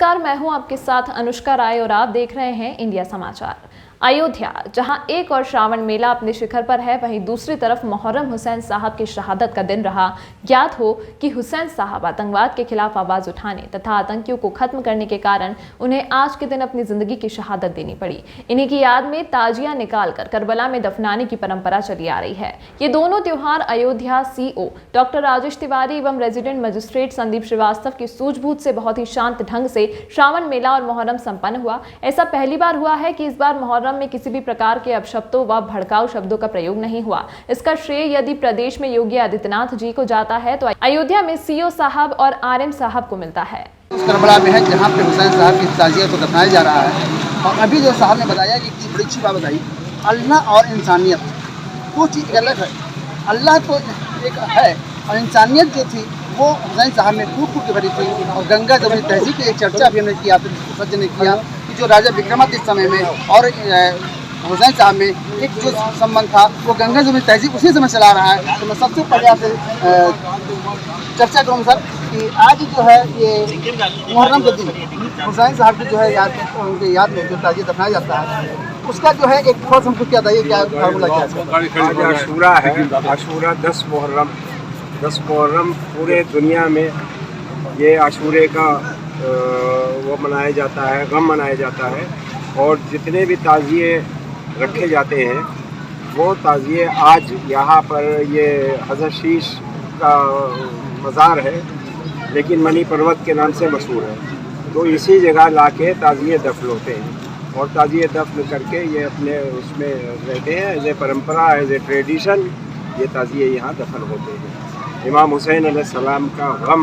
नमस्कार, मैं हूं आपके साथ अनुष्का राय और आप देख रहे हैं इंडिया समाचार। अयोध्या, जहां एक और श्रावण मेला अपने शिखर पर है, वहीं दूसरी तरफ मुहर्रम हुसैन साहब की शहादत का दिन रहा। ज्ञात हो कि हुसैन साहब आतंकवाद के खिलाफ आवाज उठाने तथा आतंकियों को खत्म करने के कारण उन्हें आज के दिन अपनी जिंदगी की शहादत देनी पड़ी। इन्हीं की याद में ताजिया निकालकर करबला में दफनाने की परंपरा चली आ रही है। ये दोनों त्योहार अयोध्या सीओ डॉक्टर राजेश तिवारी एवं रेजिडेंट मजिस्ट्रेट संदीप श्रीवास्तव की सूझबूझ से बहुत ही शांत ढंग से श्रावण मेला और मुहर्रम संपन्न हुआ। ऐसा पहली बार हुआ है कि इस बार मुहर्रम में किसी भी प्रकार के अपशब्दों व भड़काऊ शब्दों का प्रयोग नहीं हुआ। इसका श्रेय यदि प्रदेश में योगी आदित्यनाथ जी को जाता है तो अयोध्या में सीओ साहब और आरएम साहब को मिलता है। करबला में है जहाँ पे हुसैन साहब की ताजिया को दफनाया जा रहा है। और अभी जो साहब ने बताया कि बड़ी अच्छी बात बताई, अल्लाह और इंसानियत दो चीज़ अलग है। अल्लाह तो एक है और इंसानियत जो थी वो हुसैन साहब में फूट फूट के भरी थी। और गंगा जमुनी तहजीब की एक चर्चा भी हमने किया, सज्जन ने किया कि जो राजा विक्रमादित्य समय में और हुसैन साहब में एक जो संबंध था वो गंगा जमुनी तहजीब उसी समय चला रहा है। तो मैं सबसे पहले आपसे चर्चा करूँ सर कि आज जो है ये मुहर्रम के दिन हुसैन साहब की जो है उनके याद में जो ताजिया दफनाया जाता है उसका जो है एक थोड़ा हमको क्या बताइए, क्या फार्मूला क्या है? आज आशूरा है, आशूरा 10 मुहर्रम पूरे दुनिया में ये आशूरे का वो मनाया जाता है, गम मनाया जाता है। और जितने भी ताज़िए रखे जाते हैं वो ताज़िए आज यहाँ पर ये हज़रत शीश का मज़ार है लेकिन मनी पर्वत के नाम से मशहूर है, तो इसी जगह लाके ताज़िए दफन होते हैं और ताज़िए दफन करके ये अपने उसमें रहते हैं। एज ए परम्परा, एज ए ट्रेडिशन ये ताज़िए यहाँ दफन होते हैं। इमाम हुसैन अलैहिस्सलाम का गम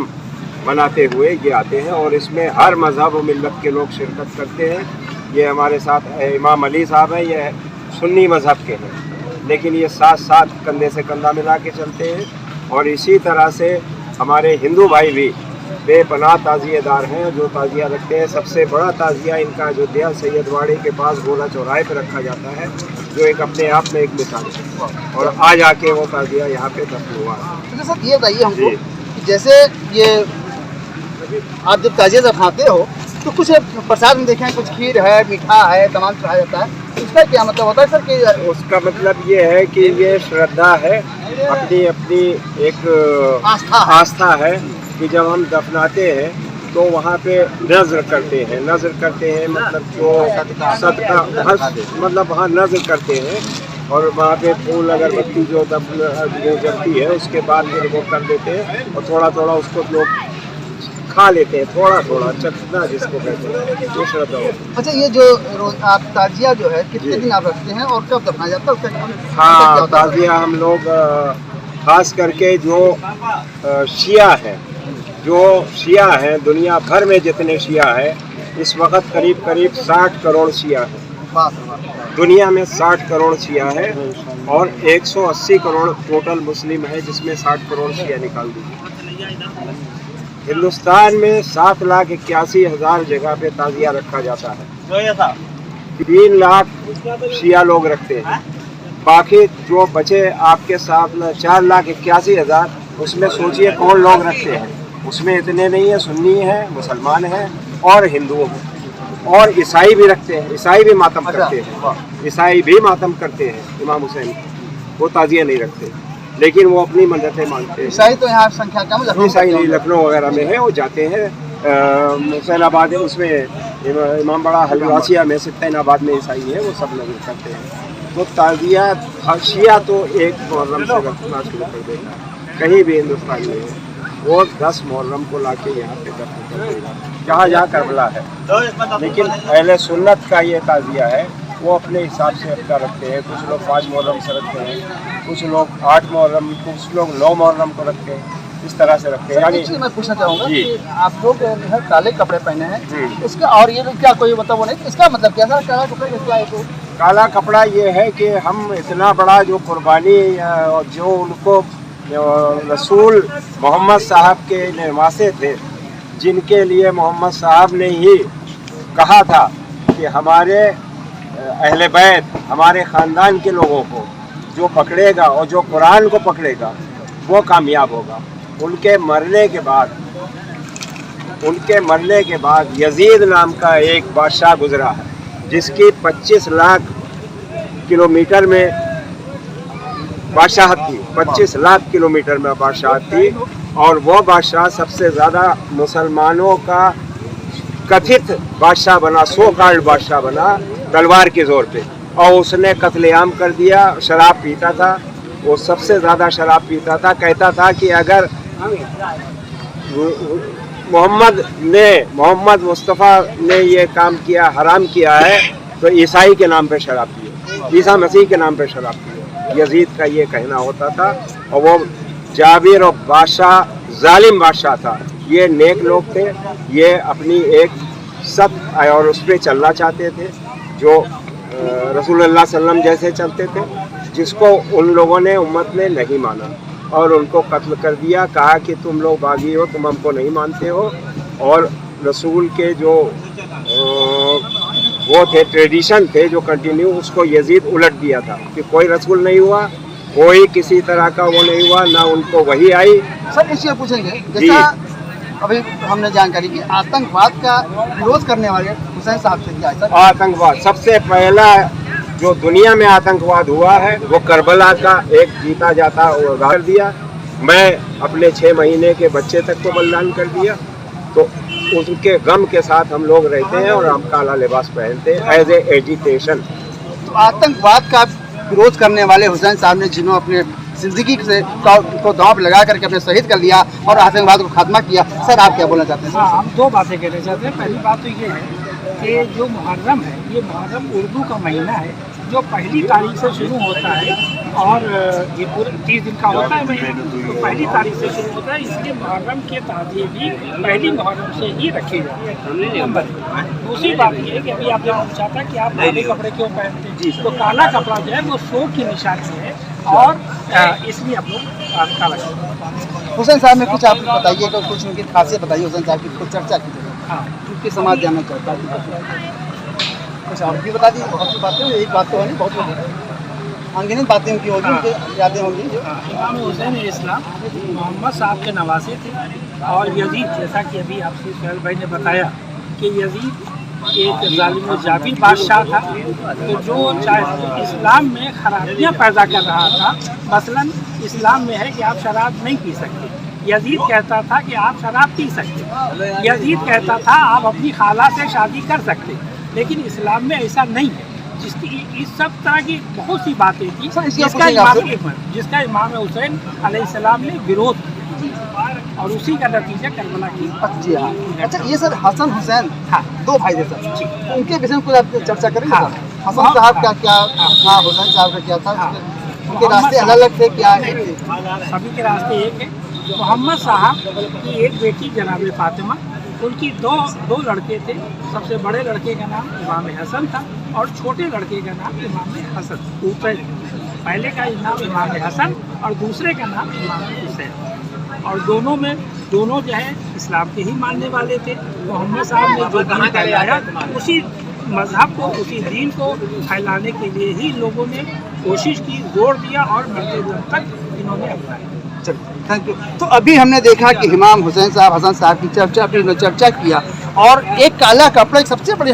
मनाते हुए ये आते हैं और इसमें हर मज़हब और मिल्लत के लोग शिरकत करते हैं। ये हमारे साथ इमाम अली साहब हैं, ये सुन्नी मज़हब के हैं लेकिन ये साथ साथ कंधे से कंधा मिला के चलते हैं। और इसी तरह से हमारे हिंदू भाई भी बेपनाह ताज़िएदार हैं जो ताज़िया रखते हैं। सबसे बड़ा ताज़िया इनका अयोध्या सैयदवाड़ी के पास गोला चौराहे पर रखा जाता है जो एक अपने आप में एक मिसाल है और आज आके वो ताज़िया यहाँ पे दफन हुआ है। तो सर ये बताइए हमको कि जैसे ये आप जब ताजिया दफनाते हो तो कुछ प्रसाद में देखें, कुछ खीर है, मीठा है, तमाम चढ़ाया जाता है, उसका क्या मतलब होता है सर? कि उसका मतलब ये है कि ये श्रद्धा है, अपनी अपनी एक आस्था है कि जब हम दफनाते हैं तो वहाँ पे नज़र करते हैं मतलब जो सदका मतलब वहाँ नज़र करते हैं और वहाँ पे फूल अगरबत्ती जो जलती है उसके बाद फिर वो कर देते हैं और थोड़ा थोड़ा उसको लोग खा लेते हैं, थोड़ा थोड़ा चखना जिसको कहते हैं, ये श्रद्धा होती है। अच्छा, ये जो आप ताजिया जो है कितने दिन आप रखते हैं और कब दफनाया जाता है उसका? हाँ, ताजिया हम लोग खास करके जो शिया हैं दुनिया भर में जितने शिया हैं इस वक्त करीब 60 करोड़ शिया हैं। दुनिया में 60 करोड़ शिया है और 180 करोड़ टोटल मुस्लिम है जिसमें 60 करोड़ शिया निकाल दीजिए। हिंदुस्तान में 7,81,000 जगह पे ताजिया रखा जाता है। 3 लाख शिया लोग रखते हैं, बाकी जो बचे आपके 4,81,000 उसमें सोचिए कौन लोग रखते हैं। उसमें इतने नहीं है, सुन्नी है, मुसलमान है और हिंदू हैं और ईसाई भी रखते हैं। ईसाई भी मातम करते हैं, ईसाई भी मातम करते हैं इमाम हुसैन, वो ताजिया नहीं रखते लेकिन वो अपनी मन्नतें मांगते हैं। ईसाई तो यहाँ संख्या कम है, ईसाई नहीं, लखनऊ वगैरह में है, वो जाते हैं हुसैनाबाद उसमें इमाम बड़ा हलवासिया में सित्तैनाबाद में ईसाई है, वो सब लोग करते हैं। तो ताजिया शिया तो एक मुहर्रम से रखना शुरू कर देगा, कहीं भी हिंदुस्तान में है वो 10 मुहर्रम को लाके यहाँ पे दफन कर देगा जहाँ करबला है। लेकिन पहले सुन्नत का ये ताजिया है वो अपने हिसाब से अपना रखते हैं। कुछ लोग 5 मुहर्रम से रखते हैं, कुछ लोग 8 मुहर्रम, कुछ लोग 9 मुहर्रम को रखते हैं, इस तरह से रखते हैं। यानी मैं पूछना चाहूँगा कि आप लोग काले कपड़े पहने हैं इसका और ये क्या कोई मतलब वो नहीं, इसका मतलब क्या सर? काला कपड़ा क्या है? तो काला कपड़ा ये है कि हम इतना बड़ा जो कुर्बानी जो उनको रसूल मोहम्मद साहब के निर्मासे थे, जिनके लिए मोहम्मद साहब ने ही कहा था कि हमारे अहले बैत, हमारे ख़ानदान के लोगों को जो पकड़ेगा और जो कुरान को पकड़ेगा वो कामयाब होगा। उनके मरने के बाद उनके मरने के बाद यजीद नाम का एक बादशाह गुजरा है, जिसकी 25 लाख किलोमीटर में बादशाहत थी, 25 लाख किलोमीटर में बादशाहत थी। और वो बादशाह सबसे ज़्यादा मुसलमानों का कथित बादशाह बना, सो कॉल्ड बादशाह बना तलवार के जोर पे, और उसने कत्लेआम कर दिया। शराब पीता था, वो सबसे ज़्यादा शराब पीता था। कहता था कि अगर मोहम्मद मुस्तफ़ा ने ये काम किया, हराम किया है, तो ईसाई के नाम पे शराब पियो, ईसा मसीह के नाम पे शराब पियो। यजीद का ये कहना होता था। और वो जाबिर और बादशाह जालिम बादशाह था। ये नेक लोग थे, ये अपनी एक सत्य और उस पर चलना चाहते थे, जो रसूलुल्लाह सल्लम जैसे चलते थे, जिसको उन लोगों ने, उम्मत ने नहीं माना और उनको कत्ल कर दिया। कहा कि तुम लोग बागी हो, तुम हमको नहीं मानते हो। और रसूल के जो वो थे, ट्रेडिशन थे जो कंटिन्यू, उसको यजीद उलट दिया था कि कोई रसूल नहीं हुआ, कोई किसी तरह का वो नहीं हुआ, ना उनको वही आई। सब इससे पूछेंगे, जैसा अभी हमने जानकारी की, आतंकवाद का विरोध करने वाले हुसैन साहब से क्या है? आतंकवाद सबसे पहला जो दुनिया में आतंकवाद हुआ है वो करबला का एक जीता जाता उदाहरण दिया। मैं अपने 6 महीने के बच्चे तक को बलिदान कर दिया। तो उनके गम के साथ हम लोग रहते हैं और हम काला लिबास पहनते हैं एज ए एजिटेशन। तो आतंकवाद का विरोध करने वाले हुसैन साहब ने, जिन्होंने अपने जिंदगी से को दांव पे लगा करके अपने शहीद कर लिया और आतंकवाद को खात्मा किया, सर आप क्या बोलना चाहते हैं? हाँ, हम 2 बातें कहना चाहते हैं। पहली बात तो ये है कि जो मुहर्रम है, ये मुहर्रम उर्दू का महीना है जो पहली तारीख से शुरू होता है और ये पूरे 30 दिन का होता है महीना, तो पहली तारीख से शुरू होता है। इसलिए मुहर्रम के ताज़िए भी पहली मुहर्रम से ही रखे जाते हैं। नंबर दूसरी बात ये है कि अभी आपने पूछा था कि आप काले कपड़े क्यों पहनते हैं, तो काला कपड़ा जो है वो शोक की निशानी है और इसलिए आप लोग काला कपड़ा। हुसैन साहब में कुछ आप बताइए, कुछ उनकी खासियत बताइए हुसैन साहब की, कुछ चर्चा कीजिए। हाँ, क्योंकि समाज जानना चाहता है, कुछ आप भी बता दीजिए। बहुत सी बातें, एक बात तो है नहीं, बहुत अनगिनत बातें उनकी होगी, उनकी यादें होंगी। इमाम हुसैन इस्लाम मोहम्मद साहब के नवासे थे। और यजीद, जैसा कि अभी आपसे सुहेल भाई ने बताया कि यजीद एक जालिम जाबिर बादशाह था, तो जो चाहे इस्लाम में खराबियाँ पैदा कर रहा था। मसलन इस्लाम में है कि आप शराब नहीं पी सकते, यजीद कहता था कि आप शराब पी सकते। यजीद कहता था आप अपनी खाला से शादी कर सकते, लेकिन इस्लाम में ऐसा नहीं है। जिसकी इस सब तरह की बहुत सी बातें थी जिसका इमाम हुसैन अलैहिस्सलाम ने विरोध किया और उसी का नतीजा करबला की। अच्छा, ये सर हसन हुसैन, हाँ, 2 भाई थे सर, उनके विषय में कुछ आप चर्चा करेंगे? हाँ, हसन साहब का क्या था, हुसैन साहब का क्या था? उनके रास्ते अलग अलग थे क्या? सभी के रास्ते एक है। मोहम्मद साहब की एक बेटी जनाब फातिमा, उनकी दो लड़के थे। सबसे बड़े लड़के का नाम इमाम हसन था और छोटे लड़के का नाम इमाम हसन हुसैन। पहले का नाम इमाम हसन और दूसरे का नाम इमाम हुसैन। और दोनों जो है इस्लाम के ही मानने वाले थे। मोहम्मद साहब ने जो दीन फैलाया, उसी मजहब को, उसी दीन को फैलाने के लिए ही लोगों ने कोशिश की, जोर दिया और मरते दम तक इन्होंने अपनाया। Thank you. तो अभी हमने देखा कि इमाम हुसैन साहब, हसन साहब की चर्चा किया, और एक काला कपड़ा एक सबसे बड़ी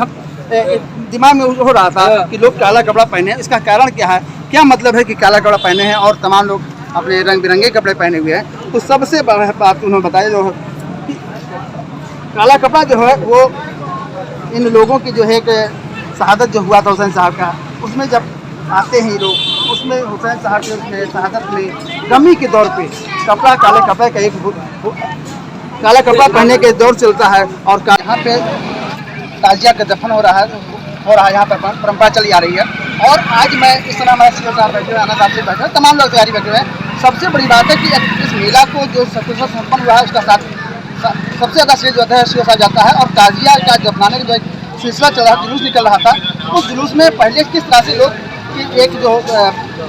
दिमाग में हो रहा था कि लोग काला कपड़ा पहने, इसका कारण क्या है, क्या मतलब है कि काला कपड़ा पहने हैं और तमाम लोग अपने रंग बिरंगे कपड़े पहने हुए हैं। तो सबसे बड़ा बात उन्होंने बताया, जो काला कपड़ा जो है वो इन लोगों की जो है कि शहादत जो हुआ था हुसैन साहब का, उसमें जब आते हैं लोग, उसमें हुसैन साहब के शहादत में गमी के दौर पे कपड़ा, काले कपड़े का एक काला कपड़ा पहनने के दौर चलता है। और यहाँ पे ताजिया का दफन हो रहा है, यहाँ पर परंपरा चली आ रही है। और आज मैं इस तरह हमारे सीओ साहब बैठे हुए, आना साहब से बैठे हुए, तमाम लोग तैयारी बैठे हुए हैं। सबसे बड़ी बात है कि इस मेला को जो सकुशल संपन्न हुआ है, उसका साथ सबसे ज़्यादा श्रेय जो है सीओ साहब जाता है। और ताजिया का दफनाने का जो एक सिलसिला चल रहा, जुलूस निकल रहा था, उस जुलूस में पहले किस तरह से लोग की एक जो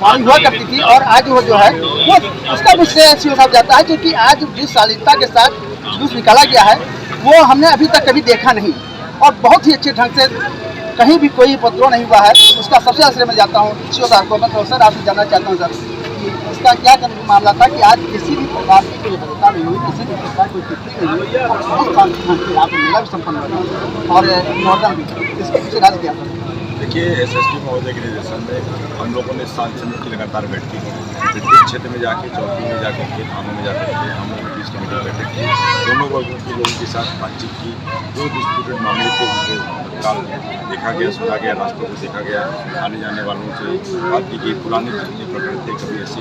वाणी हुआ करती थी और आज वो जो है वो उसका भी श्रेय सीओ साहब जाता है, क्योंकि आज जिस शालीनता के साथ जुलूस निकाला गया है वो हमने अभी तक कभी देखा नहीं, और बहुत ही अच्छे ढंग से कहीं भी कोई उपद्रव नहीं हुआ है। उसका सबसे असर मैं जाता हूँ सीओ साहब को। मैं सर आपसे जानना चाहता हूँ सर कि इसका क्या मामला था कि आज किसी भी प्रकार की कोई बदलता नहीं हुई, किसी भी प्रकार की कोई टिप्पणी नहीं हुई और बहुत शांति यहाँ पे मेला भी संपन्न हुआ और मुहर्रम भी। इसके पीछे राज क्या था? देखिए, एसएसपी महोदय के निर्देशन में हम लोगों ने 7 दिनों की लगातार बैठक की। प्रत्येक क्षेत्र में जाके, चौकी में जाकर के, थानों में जाकर के हम लोगों ने 20 कमेटी बैठक की, दोनों वर्गों के लोगों के साथ बातचीत की। जो डिस्प्यूटेड मामले थे उनको तत्काल देखा गया, सुना गया, रास्तों को देखा गया, आने जाने वालों से बात की गई। पुराने जितने प्रकरण थे, कभी ऐसे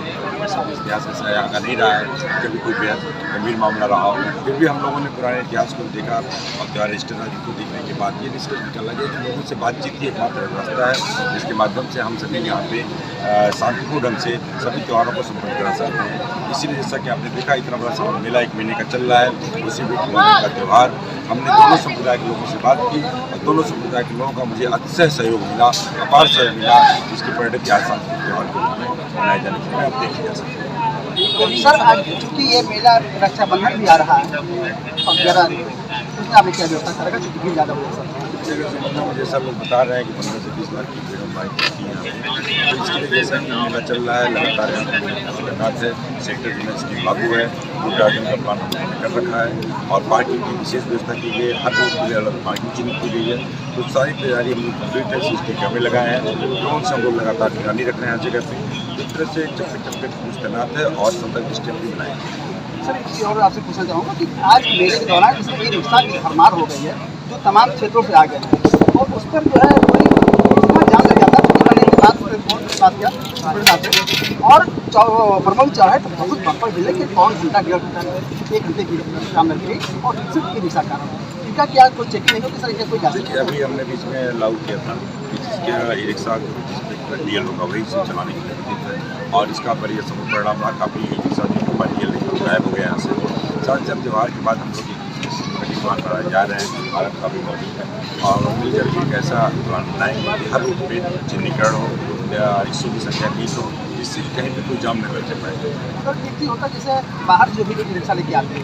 इतिहास ऐसा आगा नहीं रहा है, कभी कोई बेहद गंभीर मामला रहा हो, फिर भी हम लोगों ने पुराने इतिहास को देखा और त्यौहार रिश्तेदारी को देखने के बाद ये निष्कर्ष निकाला गया कि लोगों से बातचीत की एकमात्र रास्ता है जिसके माध्यम से हम सभी यहाँ पे शांतिपूर्ण ढंग से सभी त्योहारों को संपन्न करा सकते हैं। इसीलिए जैसा कि आपने देखा, इतना बड़ा सावन मेला 1 महीने का चल रहा है, उसी में का त्यौहार, हमने दोनों संप्रदाय के लोगों से बात की और दोनों संप्रदाय के लोगों का मुझे अतिशय सहयोग मिला, अपार सहयोग मिला, जिसके परिणाम आज सांस्कृतिक त्यौहार के रूप में मनाए जाने के लिए आप देख जा सकते हैं। सर, आज चूँकि ये मेला रक्षाबंधन भी आ रहा है और जरा उसमें आपने क्या व्यवस्था करेगा, चूँकि भीड़ ज़्यादा हो सकता है? जैसा लोग बता रहे हैं कि 15 से 20 लाख की भीड़ बाइक होती है, तो इसके लिए जैसा कि मेला चल रहा है लगातार लगातार है, सेक्टर में इसकी लागू है, पूरे आयोजन का प्लान हमने कर रखा है और पार्किंग की विशेष व्यवस्था की गई है। हर रोड के लिए अलग पार्किंग चिन्हित की गई है, तो सारी तैयारी हम लोग कम्प्लीट है। CCTV कैमरे लगाए हैं, ड्रोन से हम लोग लगातार निगरानी रख रहे हैं हर जगह पे। इस तरह से चप्पे पुलिस तैनात है और सतर्क स्टेप भी बनाएंगे। सर, एक चीज़ और आपसे पूछना चाहूँगा कि आज मेले के दौरान इसमें एक रिक्शा की भरमार हो गई है जो तमाम क्षेत्रों से आ गए हैं और उस पर जो है कोई इसमें जाम लग जाता है, करने के बाद बात किया और प्रमुख चौराहे तो बहुत बम्पर मिले कि 1 घंटा 1.5 घंटे की काम लग गई और सिर्फ ई रिक्शा कारण इनका क्या कोई चेकिंग नहीं होगी? सर, इनका कोई जांच? अभी हमने बीच में लागू किया था कि जिसके ई रिक्शा डीएल होगा वही से चलाने की जरूरत है और इसका पर यह समूह परिणाम रहा, काफ़ी ई रिक्शा जो डीएल गायब हो गया यहाँ से। साथ ही त्योहार के बाद हम लोग प्लान कराए जा रहे हैं, भारत का भी मौजूद है और मिलकर के एक ऐसा प्लान बनाएंगे कि हर रूट पे चिन्हीकरण हो, रिक्शों की संख्या ठीक हो, जिससे कहीं पर कोई जाम नहीं बैठे पाए। तो एक चीज़ होता है जैसे बाहर जो भी लोग रिक्शा लेके आते हैं,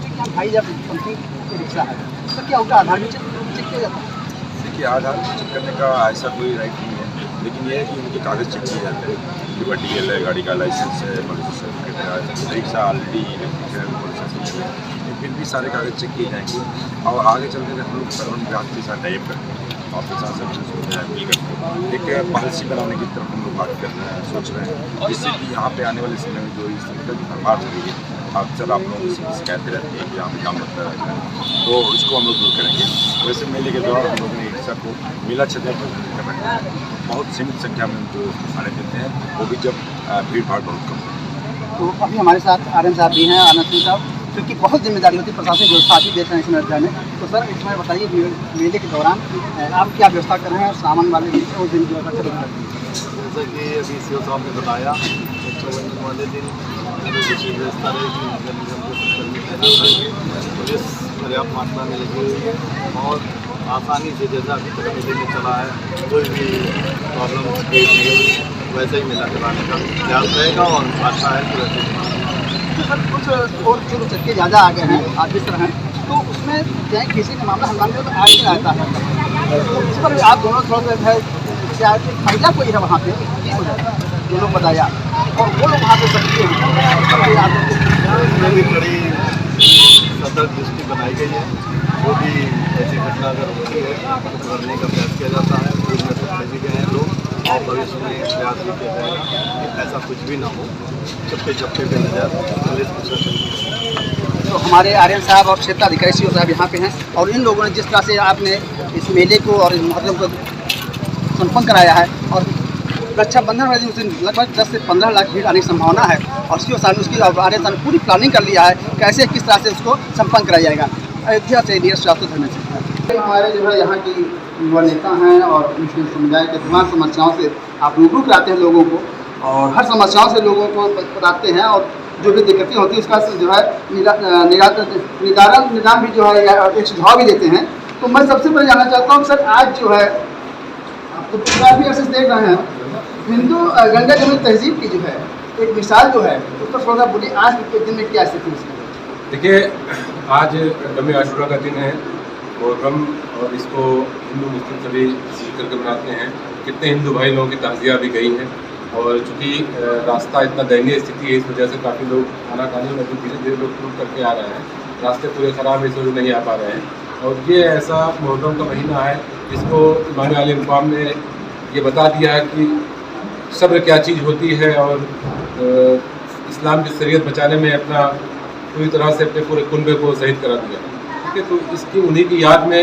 यहाँ 2500 समथिंग रिक्शा है, तो क्या उनका आधार भी चेक किया जाता है? देखिए, आधार चेक करने का ऐसा कोई राइट नहीं है, लेकिन यह है कि उनके कागज़ चेक किए जाते हैं कि वह DL है, गाड़ी का लाइसेंस है, पुलिस सर्टिफिकेट है, रिक्शा ऑलरेडी इलेक्ट्रिक है, पुलिस है, फिर भी सारे कागज़ चेक किए जाएंगे और आगे चल कर हम लोग परिवहन विभाग के साथ टाइप करते हैं और प्रशासन से अपील करते हैं। एक पॉलिसी बनाने की तरफ हम लोग बात कर रहे हैं, सोच रहे हैं, जिससे कि यहाँ पे आने वाले समय में जो इस संकट की भरमार हो रही है, अक्सर आप लोगों की शिकायतें रहती है कि यहाँ पे जाम लगता रहता है, तो इसको हम लोग दूर करेंगे। वैसे मेले के दौरान हम लोगों ने रिक्शा को मेला क्षेत्र पर कर रखा है, बहुत सीमित संख्या में जो आने देते हैं, वो भी जब भीड़ भाड़ बहुत कम है। तो अभी हमारे साथ RM साहब भी हैं, आनंद सिंह साहब, क्योंकि बहुत जिम्मेदारी होती है, प्रशासनिक व्यवस्था भी देते हैं इसमें अध्याय में। तो सर, इसमें बताइए मेले के दौरान आप क्या व्यवस्था कर रहे हैं और सामान वाले उस दिन जो है जैसा कि अभी CO साहब ने बताया, रक्षाबंधन वाले दिन विशेष व्यवस्था रहेगी, नगर निगम के कर्मी तैनात रहेंगे, पुलिस पर्याप्त मात्रा में लगी हुई है और आसानी से जैसा अभी तक मेले में चला है, कोई भी प्रॉब्लम वैसे ही मेला कराने का प्रयास रहेगा और आशा है कि वैसे सर कुछ और जो चक्के ज़्यादा आ गए हैं आप जिस तरह हैं, तो उसमें चाहे किसी का मामला हंगामे में आगे रहता है, तो इस पर आप दोनों थोड़ा सा है क्या फायदा कोई है वहाँ पे ये हो जाता है जो लोग बताया और वो लोग वहाँ पे सकते भी कड़ी सतर्क दृष्टि बनाई गई है। वो भी ऐसी घटना अगर होती है तो करने का प्रयास किया जाता है, पूर्व में पकड़े भी गए हैं लोग और भविष्य में प्रयास भी किया जाएगा कि ऐसा कुछ भी ना हो। चप्पे चप्पे पे नजर पुलिस प्रशासन। तो हमारे RM साहब और क्षेत्राधिकारी CO साहब यहाँ पे हैं और इन लोगों ने जिस तरह से आपने इस मेले को और इस मुहर्रम को संपन्न कराया है और रक्षाबंधन वाले दिन लगभग 10 से 15 लाख भीड़ आने की संभावना है और CO साहब ने उसकी RM साहब ने पूरी प्लानिंग कर लिया है कैसे किस तरह से उसको संपन्न कराया जाएगा। अयोध्या से डी एस हमारे जो है यहाँ की युवा नेता हैं और मुस्लिम समुदाय के तमाम समस्याओं से आप रूबरू कराते हैं लोगों को और हर समस्याओं से लोगों को बताते हैं और जो भी दिक्कतें होती है उसका जो है निदान भी जो है एक सुझाव भी देते हैं। तो मैं सबसे पहले जानना चाहता हूँ सर, आज जो है आप तो काफ़ी अर्से देख रहे हैं हिंदू गंगा जमुनी तहजीब की जो है एक मिसाल जो है उस पर थोड़ा सा बोलिए, आज के दिन में क्या स्थिति है? देखिए, आज गम आशूरा का दिन है और गम और इसको हिंदू मुस्लिम सभी मिल करके मनाते हैं। कितने हिंदू भाई लोगों की ताज़िया भी गई है और चूँकि रास्ता इतना दयनीय स्थिति है, इस वजह से काफ़ी लोग खाना खाने में धीरे धीरे लोग टूट करके आ रहे हैं। रास्ते पूरे ख़राब है, इस वजह नहीं आ पा रहे हैं। और ये ऐसा मुहर्रम का महीना है जिसको इमाम आले मुकाम ने ये बता दिया है कि सब्र क्या चीज़ होती है, और इस्लाम की शरीयत बचाने में अपना पूरी तरह से अपने पूरे कुनबे को शहीद करा दिया। ठीक है, तो इसकी उन्हीं की याद में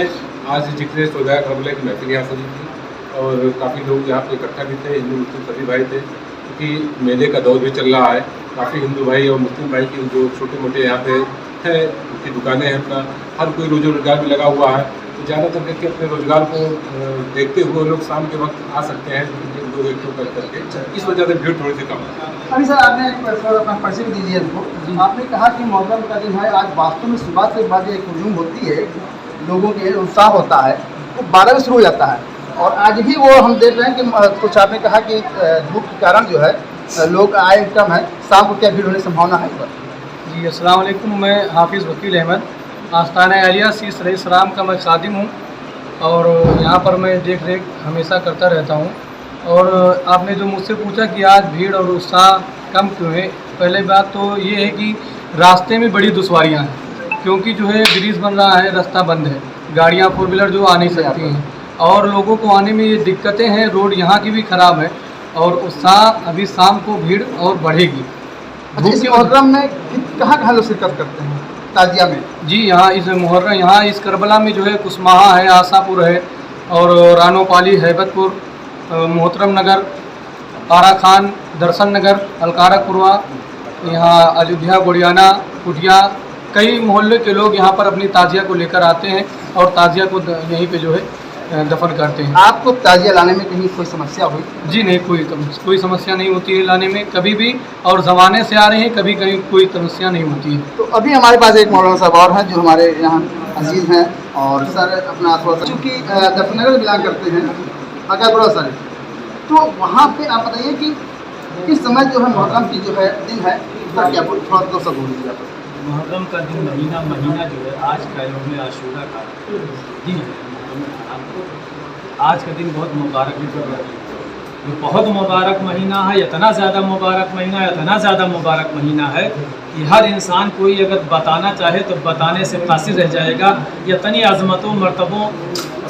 आज जिक्र शुहदाए करबला की महफिल यहाँ सजी थी और काफ़ी लोग यहाँ पे इकट्ठा भी थे, हिंदू मुस्लिम सभी भाई थे, क्योंकि मेले का दौर भी चल रहा है। काफ़ी हिंदू भाई और मुस्लिम भाई की जो छोटे मोटे यहाँ पे है उनकी दुकानें हैं, अपना हर कोई रोज़गार में लगा हुआ है। तो ज़्यादातर करके अपने रोज़गार को देखते हुए लोग शाम के वक्त आ सकते हैं 2-1 कर करके, इस वजह से भीड़ थोड़ी सी कम है। अभी सर आपने अपना परिचय भी दीजिए इसको। आपने कहा कि मुहर्रम का दिन है, आज वास्तव में सुबह के बाद एक हुजूम होती है, लोगों के उत्साह होता है, वो 12 बजे शुरू हो जाता है और आज भी वो हम देख रहे हैं कि कुछ आपने कहा कि धूप के कारण जो है लोग आए कम है, शाम को क्या भीड़ होने की संभावना है? जी अस्सलाम वालेकुम, मैं हाफिज़ वकील अहमद आस्ताना आलिया सीस रईस राम का मैं खादिम हूँ और यहाँ पर मैं देख रेख हमेशा करता रहता हूँ। और आपने जो मुझसे पूछा कि आज भीड़ और उत्साह कम क्यों है, पहले बात तो ये है कि रास्ते में बड़ी दुश्वारियाँ हैं, क्योंकि जो है ब्रिज बन रहा है, रास्ता बंद है, गाड़ियाँ 4 व्हीलर जो आ नहीं सकती हैं और लोगों को आने में ये दिक्कतें हैं, रोड यहाँ की भी ख़राब है और उत्साह अभी शाम को भीड़ और बढ़ेगी। इस मुहर्रम में कहाँ लोग शिरकत करते हैं ताजिया में? जी यहाँ इस मुहर्रम यहाँ इस करबला में जो है कुसमाहा है, आशापुर है और रानोपाली, हैबतपुर, मोहतरम नगर, आरा खान, दर्शन नगर, अलकारा कुरवा, यहाँ अयोध्या, गुड़ियाना, कुटिया, कई मोहल्ले के लोग यहाँ पर अपनी ताजिया को लेकर आते हैं और ताजिया को यहीं पे जो है दफन करते हैं। आपको ताजिया लाने में कहीं कोई समस्या हुई? जी नहीं, कोई समस्या नहीं होती है लाने में कभी भी, और ज़माने से आ रहे हैं, कभी कहीं कोई समस्या नहीं होती है। तो अभी हमारे पास एक मौलाना साहब और हैं जो हमारे यहाँ अजीज हैं और सर अपना चूँकि दफनगर बिलोंग करते हैं अकबरा सर, तो वहाँ पे आप बताइए कि इस समय जो है मुहर्रम की जो है दिन है, उसका क्या थोड़ा तो सब बोल दीजिए आप। मुहर्रम का दिन महीना जो है आज का यौम आशूरा का दिन है। आज का दिन बहुत मुबारक है, ये बहुत मुबारक महीना है, इतना ज़्यादा मुबारक महीना है, इतना ज़्यादा मुबारक महीना है कि हर इंसान कोई अगर बताना चाहे तो बताने से कासिर रह जाएगा। इतनी अज़मतों, मर्तबों,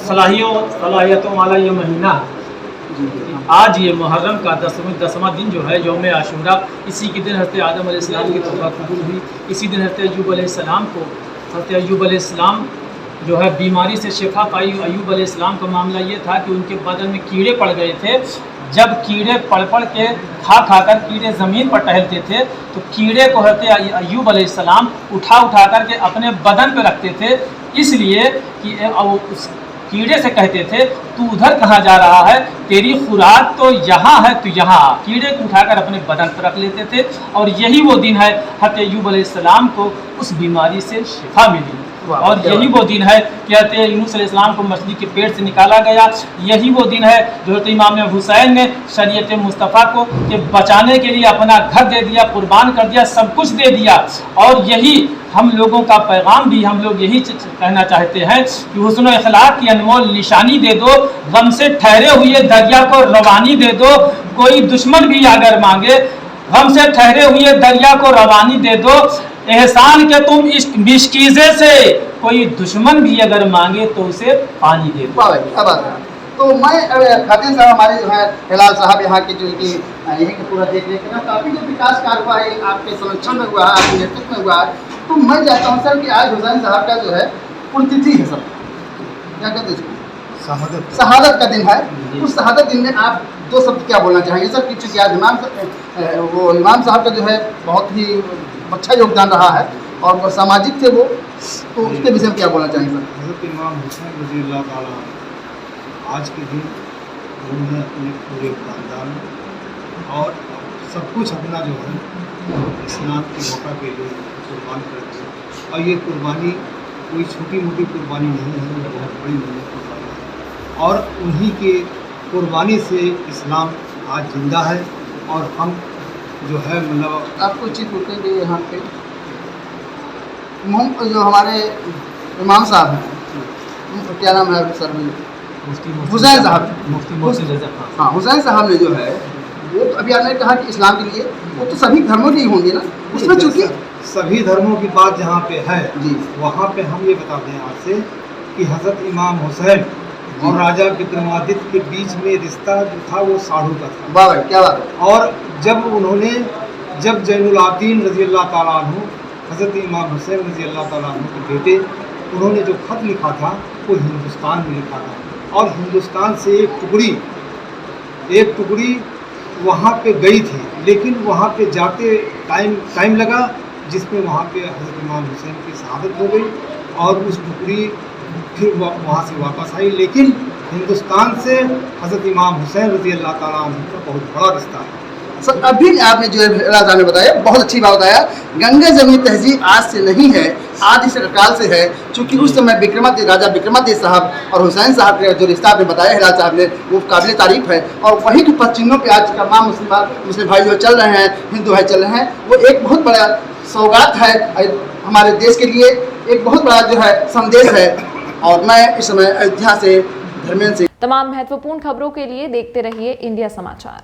सलाहियतों वाला ये महीना। आज ये मुहर्रम का 10वां दिन जो है यौम आशूरा, इसी के दिन हज़रत आदम अलैहिस्सलाम की तौबा कबूल हुई। इसी दिन हज़रत अय्यूब अलैहिस्सलाम को, हज़रत अय्यूब अलैहिस्सलाम जो है बीमारी से शिफा पाई। अय्यूब अलैहिस्सलाम का मामला ये था कि उनके बदन में कीड़े पड़ गए थे। जब कीड़े पड़ के खा कर कीड़े ज़मीन पर टहलते थे तो कीड़े को हज़रत अय्यूब अलैहिस्सलाम उठा कर के अपने बदन पर रखते थे, इसलिए कि उस कीड़े से कहते थे तू उधर कहाँ जा रहा है, तेरी खुराक तो यहाँ है, तू यहाँ आ। कीड़े को उठाकर अपने बदन पर रख लेते थे और यही वो दिन है हज़रत अय्यूब अलैहिस्सलाम को उस बीमारी से शिफा मिली। और यही वो दिन है कि हज़रत यूनुस अलैहिस्सलाम को मछली के पेट से निकाला गया। यही वो दिन है जो हज़रत इमाम हुसैन ने शरीयत मुस्तफ़ा को के बचाने के लिए अपना घर दे दिया, कुर्बान कर दिया, सब कुछ दे दिया। और यही हम लोगों का पैगाम भी हम लोग यही कहना चाहते हैं कि हुस्न इखलाक की अनमोल निशानी दे दो, गम से ठहरे हुए दरिया को रवानी दे दो। कोई दुश्मन भी अगर मांगे, गम से ठहरे हुए दरिया को रवानी दे दो। एहसान के तुम इश्क मिशकीज़े से, कोई दुश्मन भी अगर मांगे तो उसे पानी दे दो। क्या बात है। तो मैं खातिन साहब हमारे जो है हिलाल साहब यहाँ की जो कि यहीं के पूरा देख रेख काफ़ी जो विकास कार्य हुआ है आपके संरक्षण में हुआ है, आपके नेतृत्व में हुआ है। तो मैं चाहता हूँ सर कि आज हुसैन साहब का जो है पुण्यतिथि है सर, क्या कहते हैं, शहादत का दिन है। उस शहादत दिन में आप 2 शब्द क्या बोलना चाहेंगे सर? कि चूँकि आज इमाम साहब का जो है बहुत ही अच्छा योगदान रहा है और वो सामाजिक थे वो, तो उसके विषय में क्या बोलना चाहेंगे सर? हज़रत इमाम हुसैन रज़ियल्लाहु ताला आज के दिन उन्होंने अपने पूरे खानदान और सब कुछ अपना जो है इस्लाम के मौका के लिए कुर्बान कर दिया। और ये कुर्बानी कोई छोटी मोटी कुर्बानी नहीं है, ये बहुत बड़ी कुर्बानी है और उन्हीं के कुर्बानी से इस्लाम आज जिंदा है। और हम जो है मतलब आपको चीज़ पूछेंगे यहाँ पे जो हमारे इमाम साहब हैं, क्या नाम है सर? हुसैन साहब। हाँ, हुसैन साहब ने जो है वो तो अभी आपने कहा कि इस्लाम के लिए वो तो सभी धर्मों के ही होंगे ना, उसमें चूंकि सभी धर्मों की बात जहाँ पे है जी वहाँ पे हम ये बता दें आपसे कि हज़रत इमाम हुसैन और राजा विक्रमादित्य के बीच में रिश्ता जो था वो साढ़ू का था। वाह भाई, क्या बात है। और जब जैनुल आबदीन रज़ी अल्लाह ताला अन्हु हज़रत इमाम हुसैन रज़ी अल्लाह ताला अन्हु के बेटे, उन्होंने जो खत लिखा था वो हिंदुस्तान में लिखा था और हिंदुस्तान से एक टुकड़ी वहाँ पे गई थी, लेकिन वहाँ पे जाते टाइम लगा, जिसमें वहाँ पे हज़रत इमाम हुसैन की शहादत हो गई और उस टुकड़ी फिर वहाँ से वापस आई। लेकिन हिंदुस्तान से हज़रत इमाम हुसैन रज़ी अल्लाह ताला अन्हु का बहुत बड़ा रिश्ता है। सर अभी आपने जो राजा ने बताया बहुत अच्छी बात बताया, गंगा जमुनी तहजीब आज से नहीं है, आदि से काल से है, चूँकि उस समय राजा विक्रमादित्य साहब और हुसैन साहब का जो रिश्ता आपने बताया हिलाल साहब ने वो काबिल तारीफ है। और वहीं के पश्चिमों पे आज तमाम मुस्लिम भाई जो चल रहे हैं, हिंदू भाई चल रहे हैं, वो एक बहुत बड़ा सौगात है हमारे देश के लिए, एक बहुत बड़ा जो है संदेश है। और मैं इस समय अयोध्या से धर्मेंद्र सिंह। तमाम महत्वपूर्ण खबरों के लिए देखते रहिए इंडिया समाचार।